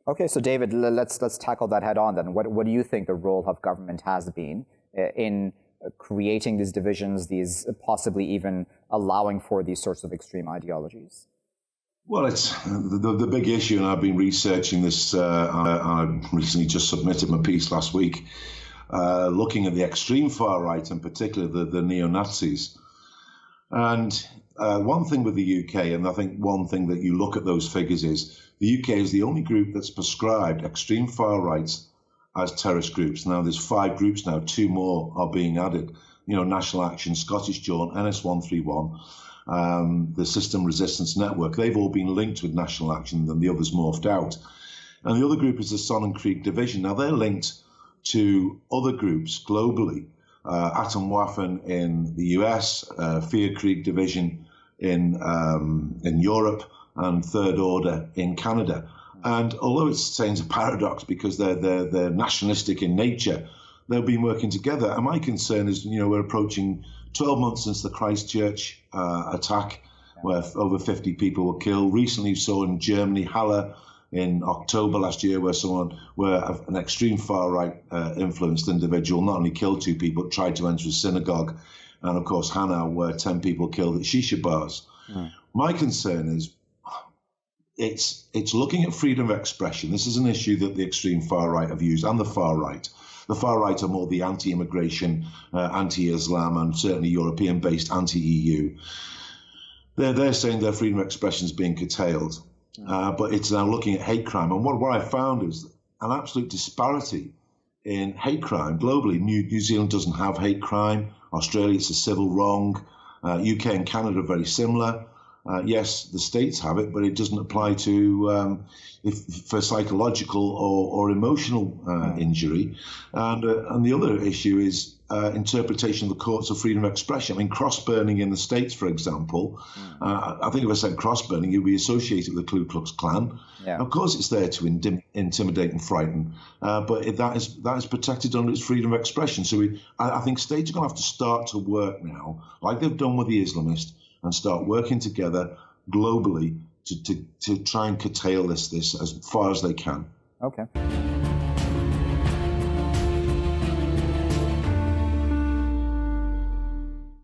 Okay, so David, let's tackle that head on then. What do you think the role of government has been in creating these divisions, these possibly even allowing for these sorts of extreme ideologies? Well, it's the big issue, and I've been researching this. I recently just submitted my piece last week, looking at the extreme far right, in particular the neo-Nazis. And one thing with the UK, and I think one thing that you look at those figures is, the UK is the only group that's prescribed extreme far rights as terrorist groups. Now, there's 5 groups now, 2 more are being added. National Action, Scottish Jaunt, NS131, the System Resistance Network. They've all been linked with National Action, and the others morphed out. And the other group is the Sonnenkrieg Division. Now, they're linked to other groups globally. Atomwaffen in the US, Vierkrieg Division in Europe, and Third Order in Canada. And although it seems a paradox because they're nationalistic in nature, they've been working together. And my concern is, we're approaching 12 months since the Christchurch attack, where over 50 people were killed. Recently, we saw in Germany, Halle, in October last year, where an extreme far-right influenced individual not only killed 2 people, but tried to enter a synagogue. And of course, Hanau, where 10 people killed at shisha bars. My concern is, it's looking at freedom of expression. This is an issue that the extreme far right have used, and the far right. The far right are more the anti-immigration, anti-Islam, and certainly European-based anti-EU. They're saying their freedom of expression is being curtailed. But it's now looking at hate crime. And what I found is an absolute disparity in hate crime globally. New Zealand doesn't have hate crime. Australia, it's a civil wrong. UK and Canada are very similar. Yes, the states have it, but it doesn't apply to for psychological or emotional injury. And the other issue is interpretation of the courts of freedom of expression. I mean, cross-burning in the States, for example, I think if I said cross-burning, you'd be associated with the Ku Klux Klan. Yeah. Of course, it's there to intimidate and frighten, but that is protected under its freedom of expression. So I think states are going to have to start to work now, like they've done with the Islamists, and start working together globally to try and curtail this as far as they can. Okay.